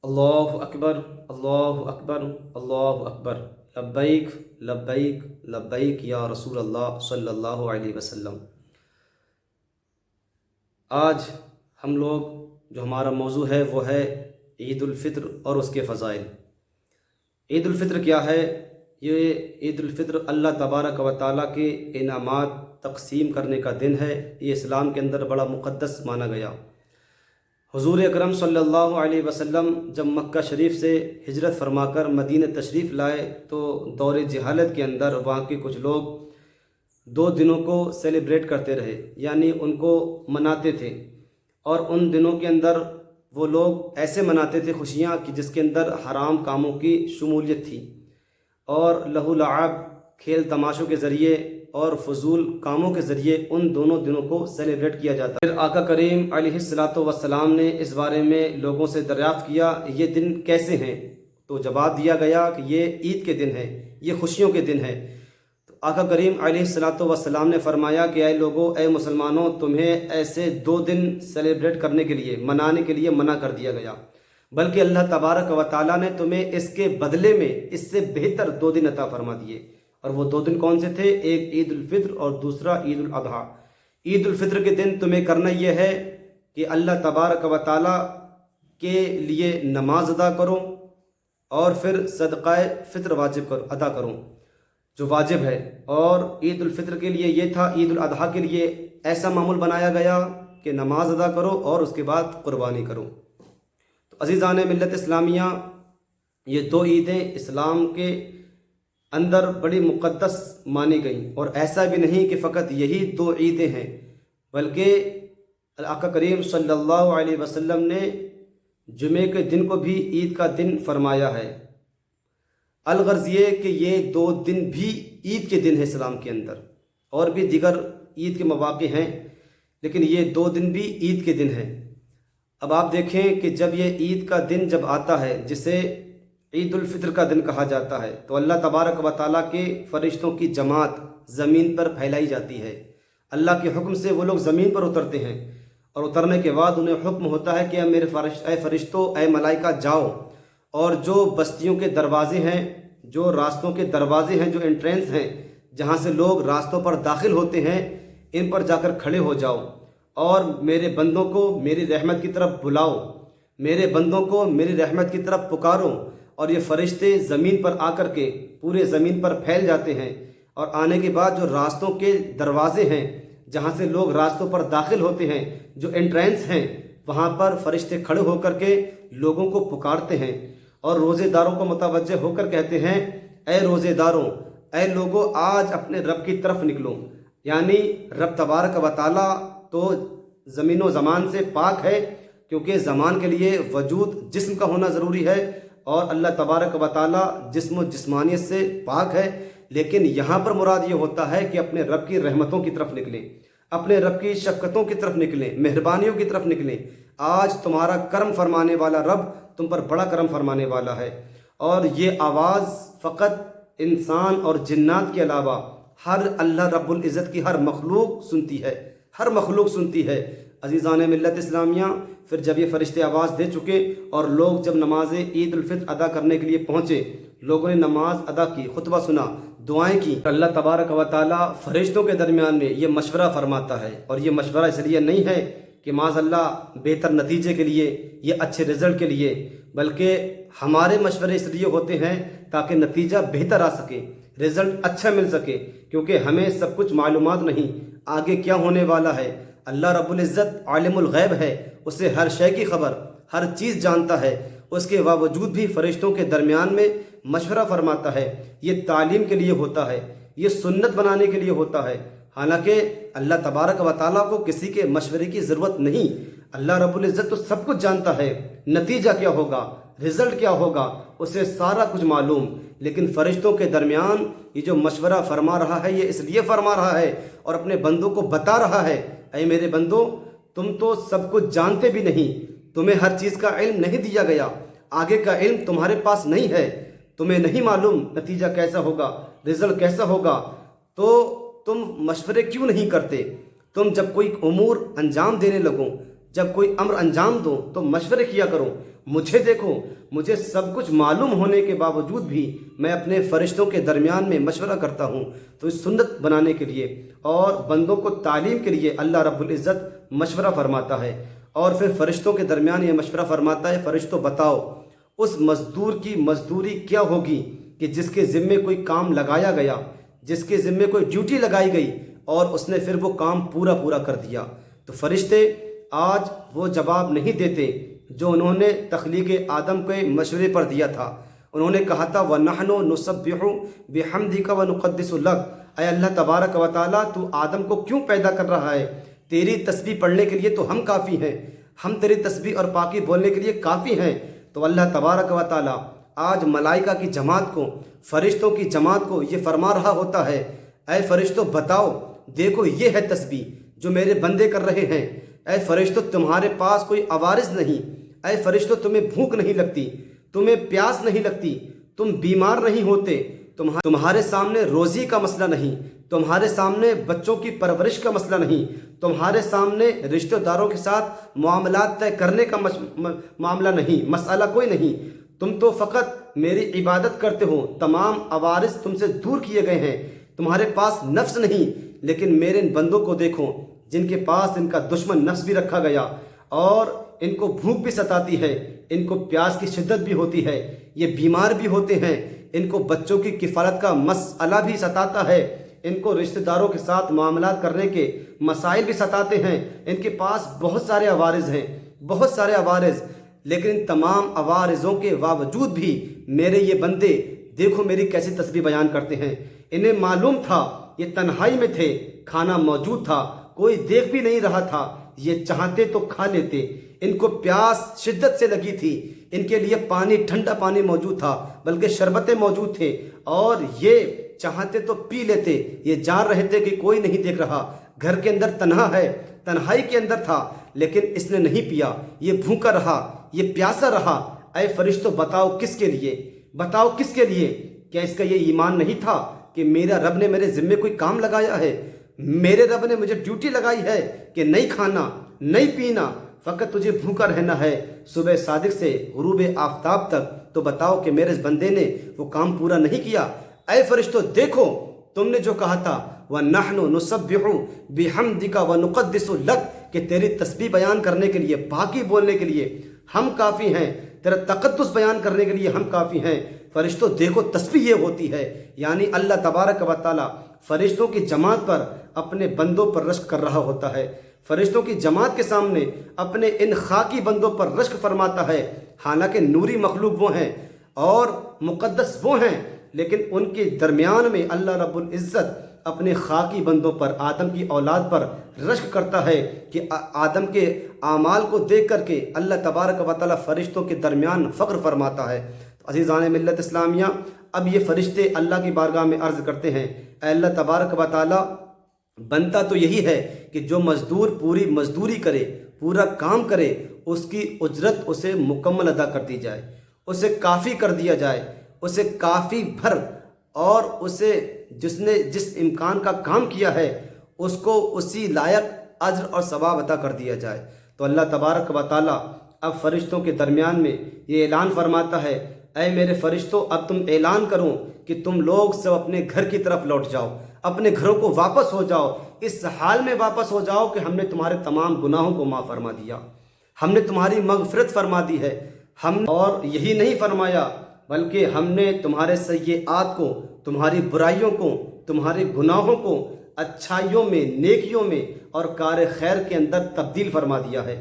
اللہ اکبر اللہ اکبر اللہ اکبر لبیک لبیک لبیک یا رسول اللہ صلی اللہ علیہ وسلم۔ آج ہم لوگ جو ہمارا موضوع ہے وہ ہے عید الفطر اور اس کے فضائل۔ عید الفطر کیا ہے؟ یہ عید الفطر اللہ تبارک و تعالیٰ کے انعامات تقسیم کرنے کا دن ہے۔ یہ اسلام کے اندر بڑا مقدس مانا گیا۔ حضور اکرم صلی اللہ علیہ وسلم جب مکہ شریف سے ہجرت فرما کر مدینہ تشریف لائے تو دور جہالت کے اندر وہاں کے کچھ لوگ 2 دنوں کو سیلیبریٹ کرتے رہے، یعنی ان کو مناتے تھے، اور ان دنوں کے اندر وہ لوگ ایسے مناتے تھے خوشیاں کہ جس کے اندر حرام کاموں کی شمولیت تھی، اور لہو لعب کھیل تماشوں کے ذریعے اور فضول کاموں کے ذریعے ان دونوں دنوں کو سیلیبریٹ کیا جاتا ہے۔ پھر آقا کریم علیہ الصلاۃ والسلام نے اس بارے میں لوگوں سے دریافت کیا یہ دن کیسے ہیں، تو جواب دیا گیا کہ یہ عید کے دن ہے، یہ خوشیوں کے دن ہے۔ تو آقا کریم علیہ الصلاۃ والسلام نے فرمایا کہ اے لوگوں، اے مسلمانوں، تمہیں ایسے 2 دن سیلیبریٹ کرنے کے لیے، منانے کے لیے منع کر دیا گیا، بلکہ اللہ تبارک و تعالیٰ نے تمہیں اس کے بدلے میں اس سے بہتر 2 دن عطا فرما دیے۔ اور وہ 2 دن کون سے تھے؟ ایک عید الفطر اور دوسرا عید الاضحیٰ۔ عید الفطر کے دن تمہیں کرنا یہ ہے کہ اللہ تبارک و تعالیٰ کے لیے نماز ادا کرو، اور پھر صدقہ فطر ادا کرو جو واجب ہے۔ اور عید الفطر کے لیے یہ تھا، عید الاضحیٰ کے لیے ایسا معمول بنایا گیا کہ نماز ادا کرو اور اس کے بعد قربانی کرو۔ تو عزیزان ملت اسلامیہ، یہ 2 عیدیں اسلام کے اندر بڑی مقدس مانی گئیں، اور ایسا بھی نہیں کہ فقط یہی 2 عیدیں ہیں، بلکہ آقا کریم صلی اللہ علیہ وسلم نے جمعے کے دن کو بھی عید کا دن فرمایا ہے۔ الغرض یہ کہ یہ 2 دن بھی عید کے دن ہیں اسلام کے اندر، اور بھی دیگر عید کے مواقع ہیں، لیکن یہ 2 دن بھی عید کے دن ہیں۔ اب آپ دیکھیں کہ جب یہ عید کا دن جب آتا ہے، جسے عید الفطر کا دن کہا جاتا ہے، تو اللہ تبارک و تعالیٰ کے فرشتوں کی جماعت زمین پر پھیلائی جاتی ہے۔ اللہ کے حکم سے وہ لوگ زمین پر اترتے ہیں، اور اترنے کے بعد انہیں حکم ہوتا ہے کہ اے فرشتوں، اے ملائکہ، جاؤ، اور جو بستیوں کے دروازے ہیں، جو راستوں کے دروازے ہیں، جو انٹرنس ہیں، جہاں سے لوگ راستوں پر داخل ہوتے ہیں، ان پر جا کر کھڑے ہو جاؤ، اور میرے بندوں کو میری رحمت کی طرف بلاؤ، میرے بندوں کو میری رحمت کی طرف پکارو۔ اور یہ فرشتے زمین پر آ کر کے پورے زمین پر پھیل جاتے ہیں، اور آنے کے بعد جو راستوں کے دروازے ہیں، جہاں سے لوگ راستوں پر داخل ہوتے ہیں، جو انٹرنس ہیں، وہاں پر فرشتے کھڑے ہو کر کے لوگوں کو پکارتے ہیں، اور روزے داروں کو متوجہ ہو کر کہتے ہیں، اے روزے داروں، اے لوگوں، آج اپنے رب کی طرف نکلو۔ یعنی رب تبارک و تعالیٰ تو زمین و زمان سے پاک ہے، کیونکہ زمان کے لیے وجود جسم کا ہونا ضروری ہے، اور اللہ تبارک و تعالیٰ جسم و جسمانیت سے پاک ہے، لیکن یہاں پر مراد یہ ہوتا ہے کہ اپنے رب کی رحمتوں کی طرف نکلیں، اپنے رب کی شفقتوں کی طرف نکلیں، مہربانیوں کی طرف نکلیں۔ آج تمہارا کرم فرمانے والا رب تم پر بڑا کرم فرمانے والا ہے۔ اور یہ آواز فقط انسان اور جنات کے علاوہ ہر اللہ رب العزت کی ہر مخلوق سنتی ہے، ہر مخلوق سنتی ہے۔ عزیزان ملت اسلامیہ، پھر جب یہ فرشتے آواز دے چکے اور لوگ جب نماز عید الفطر ادا کرنے کے لیے پہنچے، لوگوں نے نماز ادا کی، خطبہ سنا، دعائیں کی، اللہ تبارک و تعالیٰ فرشتوں کے درمیان میں یہ مشورہ فرماتا ہے۔ اور یہ مشورہ اس لیے نہیں ہے کہ معاذ اللہ بہتر نتیجے کے لیے، یہ اچھے رزلٹ کے لیے، بلکہ ہمارے مشورے اس لیے ہوتے ہیں تاکہ نتیجہ بہتر آ سکے، رزلٹ اچھا مل سکے، کیونکہ ہمیں سب کچھ معلومات نہیں آگے کیا ہونے والا ہے۔ اللہ رب العزت عالم الغیب ہے، اسے ہر شے کی خبر، ہر چیز جانتا ہے، اس کے باوجود بھی فرشتوں کے درمیان میں مشورہ فرماتا ہے۔ یہ تعلیم کے لیے ہوتا ہے، یہ سنت بنانے کے لیے ہوتا ہے۔ حالانکہ اللہ تبارک و تعالیٰ کو کسی کے مشورے کی ضرورت نہیں، اللہ رب العزت تو سب کچھ جانتا ہے، نتیجہ کیا ہوگا، رزلٹ کیا ہوگا، اسے سارا کچھ معلوم۔ لیکن فرشتوں کے درمیان یہ جو مشورہ فرما رہا ہے، یہ اس لیے فرما رہا ہے اور اپنے بندوں کو بتا رہا ہے، اے میرے بندو، تم تو سب کچھ جانتے بھی نہیں، تمہیں ہر چیز کا علم نہیں دیا گیا، آگے کا علم تمہارے پاس نہیں ہے، تمہیں نہیں معلوم نتیجہ کیسا ہوگا، رزلٹ کیسا ہوگا، تو تم مشورے کیوں نہیں کرتے؟ تم جب کوئی امور انجام دینے لگو، جب کوئی امر انجام دو تو مشورے کیا کرو، مجھے دیکھو، مجھے سب کچھ معلوم ہونے کے باوجود بھی میں اپنے فرشتوں کے درمیان میں مشورہ کرتا ہوں۔ تو اس سنت بنانے کے لیے اور بندوں کو تعلیم کے لیے اللہ رب العزت مشورہ فرماتا ہے، اور پھر فرشتوں کے درمیان یہ مشورہ فرماتا ہے، فرشتوں بتاؤ اس مزدور کی مزدوری کیا ہوگی کہ جس کے ذمے کوئی کام لگایا گیا، جس کے ذمے کوئی ڈیوٹی لگائی گئی اور اس نے پھر وہ کام پورا کر دیا۔ تو فرشتے آج وہ جواب نہیں دیتے جو انہوں نے تخلیق آدم کے مشورے پر دیا تھا۔ انہوں نے کہا تھا وَنَحْنُ نُسَبِّحُ بِحَمْدِكَ وَنُقَدِّسُ لَكَ، اے اللہ تبارک و تعالیٰ تو آدم کو کیوں پیدا کر رہا ہے؟ تیری تسبیح پڑھنے کے لیے تو ہم کافی ہیں، ہم تیری تسبیح اور پاکی بولنے کے لیے کافی ہیں۔ تو اللہ تبارک و تعالیٰ آج ملائکہ کی جماعت کو، فرشتوں کی جماعت کو یہ فرما رہا ہوتا ہے، اے فرشتوں بتاؤ، دیکھو یہ ہے تسبیح جو میرے بندے کر رہے ہیں۔ اے فرشتوں تمہارے پاس کوئی عوارض نہیں، اے فرشتوں تمہیں بھوک نہیں لگتی، تمہیں پیاس نہیں لگتی، تم بیمار نہیں ہوتے، تمہارے سامنے روزی کا مسئلہ نہیں، تمہارے سامنے بچوں کی پرورش کا مسئلہ نہیں، تمہارے سامنے رشتہ داروں کے ساتھ معاملات طے کرنے کا معاملہ نہیں، مسئلہ کوئی نہیں، تم تو فقط میری عبادت کرتے ہو، تمام عوارض تم سے دور کیے گئے ہیں، تمہارے پاس نفس نہیں، لیکن میرے ان بندوں کو دیکھو جن کے پاس ان کا دشمن نفس بھی رکھا گیا، اور ان کو بھوک بھی ستاتی ہے، ان کو پیاس کی شدت بھی ہوتی ہے، یہ بیمار بھی ہوتے ہیں، ان کو بچوں کی کفالت کا مسئلہ بھی ستاتا ہے، ان کو رشتہ داروں کے ساتھ معاملات کرنے کے مسائل بھی ستاتے ہیں، ان کے پاس بہت سارے عوارض ہیں، بہت سارے عوارض، لیکن ان تمام عوارضوں کے باوجود بھی میرے یہ بندے دیکھو میری کیسی تسبیح بیان کرتے ہیں۔ انہیں معلوم تھا یہ تنہائی میں تھے، کھانا موجود تھا، کوئی دیکھ بھی نہیں رہا تھا، یہ چاہتے تو کھا لیتے، ان کو پیاس شدت سے لگی تھی، ان کے لیے پانی، ٹھنڈا پانی موجود تھا، بلکہ شربتیں موجود تھے، اور یہ چاہتے تو پی لیتے، یہ جان رہے تھے کہ کوئی نہیں دیکھ رہا، گھر کے اندر تنہا ہے، تنہائی کے اندر تھا، لیکن اس نے نہیں پیا، یہ بھوکا رہا، یہ پیاسا رہا۔ اے فرشتوں بتاؤ کس کے لیے، بتاؤ کس کے لیے؟ کیا اس کا یہ ایمان نہیں تھا کہ میرا رب نے میرے ذمے کوئی کام لگایا ہے، میرے رب نے مجھے ڈیوٹی لگائی ہے کہ نہیں کھانا، نہیں پینا، فقط تجھے بھوکا رہنا ہے صبح صادق سے غروب آفتاب تک؟ تو بتاؤ کہ میرے اس بندے نے وہ کام پورا نہیں کیا۔ اے فرشتوں دیکھو تم نے جو کہا تھا وَنَحْنُ نُسَبِّحُ بِحَمْدِكَ وَنُقَدِّسُ لَكَ، کہ تیری تسبیح بیان کرنے کے لیے، پاکی بولنے کے لیے ہم کافی ہیں، تیرا تقدس بیان کرنے کے لیے ہم کافی ہیں۔ فرشتوں دیکھو تسبیح یہ ہوتی ہے، یعنی اللہ تبارک و تعالیٰ فرشتوں کی جماعت پر اپنے بندوں پر رشک کر رہا ہوتا ہے، فرشتوں کی جماعت کے سامنے اپنے ان خاکی بندوں پر رشک فرماتا ہے، حالانکہ نوری مخلوق وہ ہیں اور مقدس وہ ہیں، لیکن ان کے درمیان میں اللہ رب العزت اپنے خاکی بندوں پر، آدم کی اولاد پر رشک کرتا ہے کہ آدم کے اعمال کو دیکھ کر کے اللہ تبارک و تعالیٰ فرشتوں کے درمیان فخر فرماتا ہے۔ عزیزان ملت اسلامیہ، اب یہ فرشتے اللہ کی بارگاہ میں عرض کرتے ہیں، اے اللہ تبارک و تعالیٰ بنتا تو یہی ہے کہ جو مزدور پوری مزدوری کرے، پورا کام کرے، اس کی اجرت اسے مکمل ادا کر دی جائے، اسے کافی کر دیا جائے، اسے کافی بھر، اور اسے جس نے جس امکان کا کام کیا ہے اس کو اسی لائق اجر اور ثواب عطا کر دیا جائے۔ تو اللہ تبارک و تعالیٰ اب فرشتوں کے درمیان میں یہ اعلان فرماتا ہے، اے میرے فرشتوں اب تم اعلان کرو کہ تم لوگ سب اپنے گھر کی طرف لوٹ جاؤ، اپنے گھروں کو واپس ہو جاؤ، اس حال میں واپس ہو جاؤ کہ ہم نے تمہارے تمام گناہوں کو معاف فرما دیا، ہم نے تمہاری مغفرت فرما دی ہے، اور یہی نہیں فرمایا بلکہ ہم نے تمہارے سیئات کو، تمہاری برائیوں کو، تمہارے گناہوں کو اچھائیوں میں، نیکیوں میں اور کار خیر کے اندر تبدیل فرما دیا ہے۔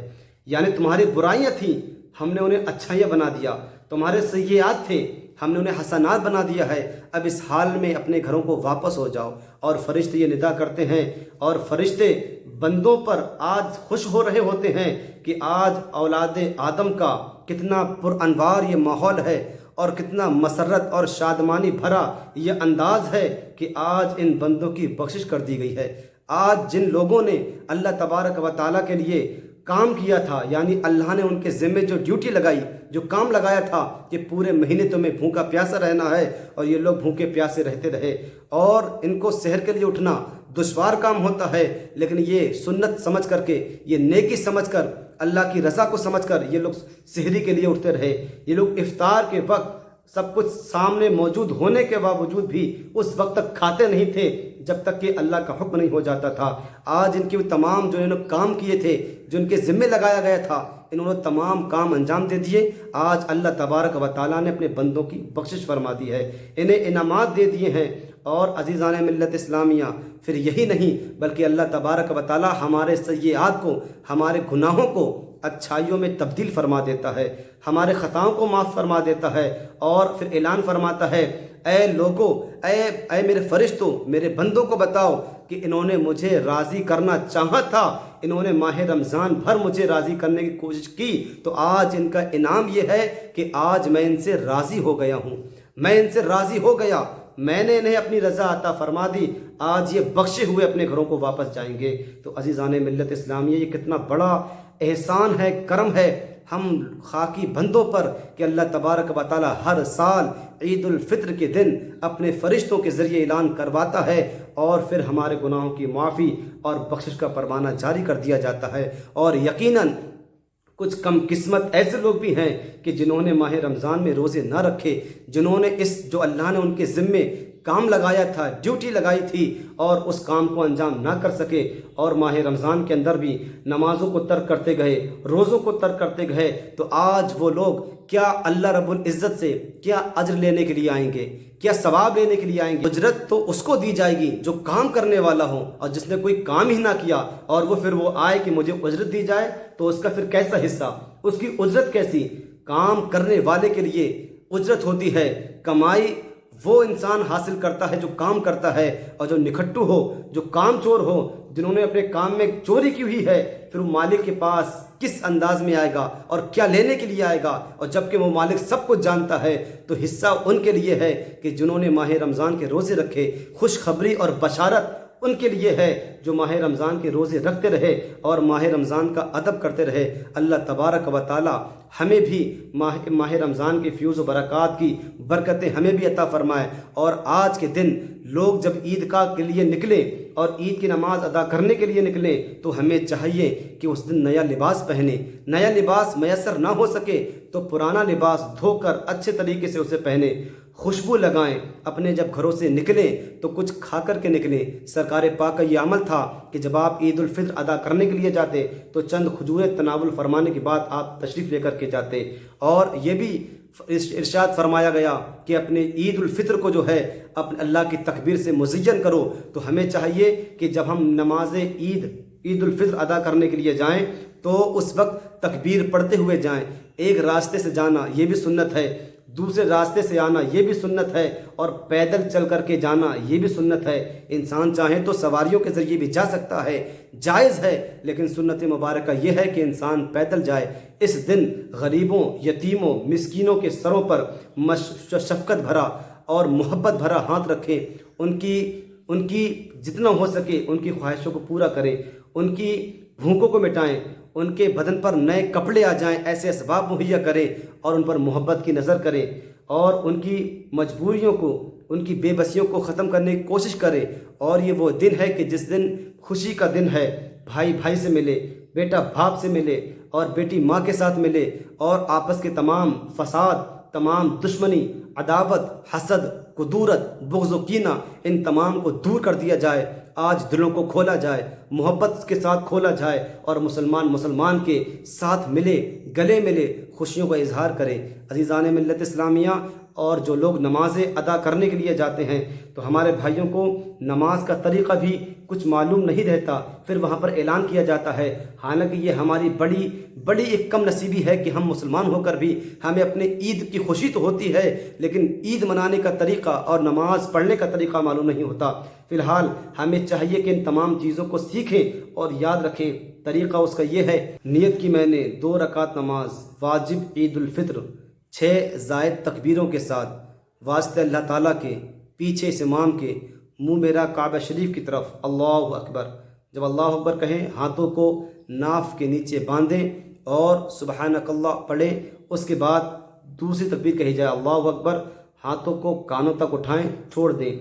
یعنی تمہاری برائیاں تھیں، ہم نے انہیں اچھائیاں بنا دیا، تمہارے سیئات تھے، ہم نے انہیں حسنات بنا دیا ہے، اب اس حال میں اپنے گھروں کو واپس ہو جاؤ۔ اور فرشتے یہ ندا کرتے ہیں، اور فرشتے بندوں پر آج خوش ہو رہے ہوتے ہیں کہ آج اولاد آدم کا کتنا پر انوار یہ ماحول ہے، اور کتنا مسرت اور شادمانی بھرا یہ انداز ہے کہ آج ان بندوں کی بخشش کر دی گئی ہے۔ آج جن لوگوں نے اللہ تبارک و تعالیٰ کے لیے کام کیا تھا، یعنی اللہ نے ان کے ذمے جو ڈیوٹی لگائی، جو کام لگایا تھا کہ پورے مہینے تمہیں بھوکا پیاسا رہنا ہے، اور یہ لوگ بھوکے پیاسے رہتے رہے، اور ان کو سحر کے لیے اٹھنا دشوار کام ہوتا ہے، لیکن یہ سنت سمجھ کر کے، یہ نیکی سمجھ کر اللہ کی رضا کو سمجھ کر یہ لوگ سحری کے لیے اٹھتے رہے۔ یہ لوگ افطار کے وقت سب کچھ سامنے موجود ہونے کے باوجود بھی اس وقت تک کھاتے نہیں تھے جب تک کہ اللہ کا حکم نہیں ہو جاتا تھا۔ آج ان کے تمام جو انہوں نے کام کیے تھے، جو ان کے ذمے لگایا گیا تھا، انہوں نے تمام کام انجام دے دیے۔ آج اللہ تبارک و تعالیٰ نے اپنے بندوں کی بخشش فرما دی ہے، انہیں انعامات دے دیے ہیں۔ اور عزیزان ملت اسلامیہ، پھر یہی نہیں بلکہ اللہ تبارک و تعالیٰ ہمارے سیئات کو، ہمارے گناہوں کو اچھائیوں میں تبدیل فرما دیتا ہے، ہمارے خطاؤں کو معاف فرما دیتا ہے، اور پھر اعلان فرماتا ہے، اے لوگو، اے میرے فرشتوں، میرے بندوں کو بتاؤ کہ انہوں نے مجھے راضی کرنا چاہا تھا، انہوں نے ماہ رمضان بھر مجھے راضی کرنے کی کوشش کی، تو آج ان کا انعام یہ ہے کہ آج میں ان سے راضی ہو گیا ہوں، میں ان سے راضی ہو گیا، میں نے انہیں اپنی رضا عطا فرما دی، آج یہ بخشے ہوئے اپنے گھروں کو واپس جائیں گے۔ تو عزیزان ملت اسلامیہ، یہ کتنا بڑا احسان ہے، کرم ہے ہم خاکی بندوں پر کہ اللہ تبارک و تعالی ہر سال عید الفطر کے دن اپنے فرشتوں کے ذریعے اعلان کرواتا ہے، اور پھر ہمارے گناہوں کی معافی اور بخشش کا پروانہ جاری کر دیا جاتا ہے۔ اور یقیناً کچھ کم قسمت ایسے لوگ بھی ہیں کہ جنہوں نے ماہ رمضان میں روزے نہ رکھے، جنہوں نے جو اللہ نے ان کے ذمے کام لگایا تھا، ڈیوٹی لگائی تھی، اور اس کام کو انجام نہ کر سکے، اور ماہ رمضان کے اندر بھی نمازوں کو ترک کرتے گئے، روزوں کو ترک کرتے گئے، تو آج وہ لوگ کیا اللہ رب العزت سے کیا اجر لینے کے لیے آئیں گے، کیا ثواب لینے کے لیے آئیں گے؟ اجرت تو اس کو دی جائے گی جو کام کرنے والا ہو، اور جس نے کوئی کام ہی نہ کیا اور پھر وہ آئے کہ مجھے اجرت دی جائے، تو اس کا پھر کیسا حصہ، اس کی اجرت کیسی؟ کام کرنے والے کے لیے اجرت ہوتی ہے، کمائی وہ انسان حاصل کرتا ہے جو کام کرتا ہے، اور جو نکھٹو ہو، جو کام چور ہو، جنہوں نے اپنے کام میں چوری کی ہوئی ہے، پھر وہ مالک کے پاس کس انداز میں آئے گا اور کیا لینے کے لیے آئے گا؟ اور جبکہ وہ مالک سب کچھ جانتا ہے، تو حصہ ان کے لیے ہے کہ جنہوں نے ماہ رمضان کے روزے رکھے۔ خوشخبری اور بشارت ان کے لیے ہے جو ماہ رمضان کے روزے رکھتے رہے اور ماہ رمضان کا ادب کرتے رہے۔ اللہ تبارک و تعالی ہمیں بھی ماہ رمضان کے فیوز و برکات کی برکتیں ہمیں بھی عطا فرمائے۔ اور آج کے دن لوگ جب عید کے لیے نکلیں اور عید کی نماز ادا کرنے کے لیے نکلیں، تو ہمیں چاہیے کہ اس دن نیا لباس پہنیں۔ نیا لباس میسر نہ ہو سکے تو پرانا لباس دھو کر اچھے طریقے سے اسے پہنیں، خوشبو لگائیں، اپنے جب گھروں سے نکلیں تو کچھ کھا کر کے نکلیں۔ سرکار پاک کا یہ عمل تھا کہ جب آپ عید الفطر ادا کرنے کے لیے جاتے تو چند کھجوریں تناول فرمانے کے بعد آپ تشریف لے کر کے جاتے، اور یہ بھی ارشاد فرمایا گیا کہ اپنے عید الفطر کو جو ہے اپنے اللہ کی تکبیر سے مزین کرو۔ تو ہمیں چاہیے کہ جب ہم نماز عید الفطر ادا کرنے کے لیے جائیں تو اس وقت تکبیر پڑھتے ہوئے جائیں۔ ایک راستے سے جانا یہ بھی سنت ہے، دوسرے راستے سے آنا یہ بھی سنت ہے، اور پیدل چل کر کے جانا یہ بھی سنت ہے۔ انسان چاہے تو سواریوں کے ذریعے بھی جا سکتا ہے، جائز ہے، لیکن سنت مبارکہ یہ ہے کہ انسان پیدل جائے۔ اس دن غریبوں، یتیموں، مسکینوں کے سروں پر شفقت بھرا اور محبت بھرا ہاتھ رکھیں، ان کی جتنا ہو سکے ان کی خواہشوں کو پورا کریں، ان کی بھوکوں کو مٹائیں، ان کے بدن پر نئے کپڑے آ جائیں ایسے اسباب مہیا کریں، اور ان پر محبت کی نظر کریں، اور ان کی مجبوریوں کو، ان کی بے بسیوں کو ختم کرنے کی کوشش کریں۔ اور یہ وہ دن ہے کہ جس دن خوشی کا دن ہے، بھائی بھائی سے ملے، بیٹا باپ سے ملے، اور بیٹی ماں کے ساتھ ملے، اور آپس کے تمام فساد، تمام دشمنی، عداوت، حسد، کدورت، بغض و کینہ، ان تمام کو دور کر دیا جائے۔ آج دلوں کو کھولا جائے، محبت کے ساتھ کھولا جائے، اور مسلمان کے ساتھ ملے، گلے ملے، خوشیوں کا اظہار کرے۔ عزیزان ملت اسلامیہ، اور جو لوگ نمازیں ادا کرنے کے لیے جاتے ہیں تو ہمارے بھائیوں کو نماز کا طریقہ بھی کچھ معلوم نہیں رہتا، پھر وہاں پر اعلان کیا جاتا ہے۔ حالانکہ یہ ہماری بڑی ایک کم نصیبی ہے کہ ہم مسلمان ہو کر بھی ہمیں اپنے عید کی خوشی تو ہوتی ہے، لیکن عید منانے کا طریقہ اور نماز پڑھنے کا طریقہ معلوم نہیں ہوتا۔ فی الحال ہمیں چاہیے کہ ان تمام چیزوں کو سیکھیں اور یاد رکھیں۔ طریقہ اس کا یہ ہے، نیت کی میں نے 2 رکعت نماز واجب عید الفطر 6 زائد تکبیروں کے ساتھ، واسطے اللہ تعالیٰ کے، پیچھے اس امام کے، منہ میرا کعبہ شریف کی طرف، اللہ اکبر۔ جب اللہ اکبر کہیں ہاتھوں کو ناف کے نیچے باندھیں اور سبحانک اللہ پڑھیں، اس کے بعد دوسری تکبیر کہی جائے اللہ اکبر، ہاتھوں کو کانوں تک اٹھائیں، چھوڑ دیں،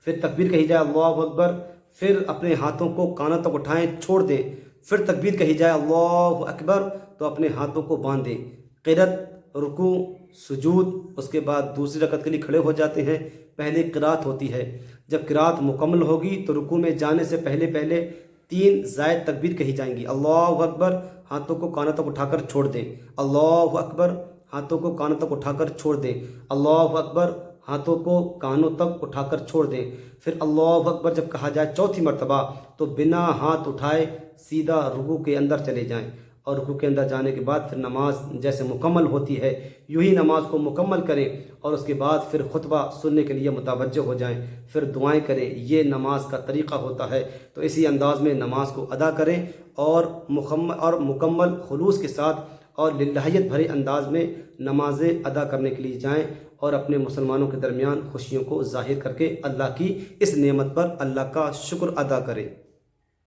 پھر تکبیر کہی جائے اللہ اکبر، پھر اپنے ہاتھوں کو کانوں تک اٹھائیں، چھوڑ دیں، پھر تکبیر کہی جائے اللہ اکبر تو اپنے ہاتھوں کو باندھ دیں۔ قرات، رکوع، سجود، اس کے بعد دوسری رکعت کے لیے کھڑے ہو جاتے ہیں۔ پہلے قرات ہوتی ہے، جب قرات مکمل ہوگی تو رکوع میں جانے سے پہلے 3 زائد تکبیر کہی جائیں گی۔ اللہ اکبر، ہاتھوں کو کانوں تک اٹھا کر چھوڑ دیں۔ اللہ اکبر، ہاتھوں کو کانوں تک اٹھا کر چھوڑ دیں۔ اللہ اکبر، ہاتھوں کو کانوں تک اٹھا کر چھوڑ دیں۔ پھر اللہ اکبر جب کہا جائے چوتھی مرتبہ تو بنا ہاتھ اٹھائے سیدھا رکوع کے اندر چلے جائیں، اور رکوع کے اندر جانے کے بعد پھر نماز جیسے مکمل ہوتی ہے یوں ہی نماز کو مکمل کریں، اور اس کے بعد پھر خطبہ سننے کے لیے متوجہ ہو جائیں، پھر دعائیں کریں۔ یہ نماز کا طریقہ ہوتا ہے، تو اسی انداز میں نماز کو ادا کریں اور مکمل خلوص کے ساتھ اور للہیت بھرے انداز میں نمازیں ادا کرنے کے لیے جائیں، اور اپنے مسلمانوں کے درمیان خوشیوں کو ظاہر کر کے اللہ کی اس نعمت پر اللہ کا شکر ادا کریں۔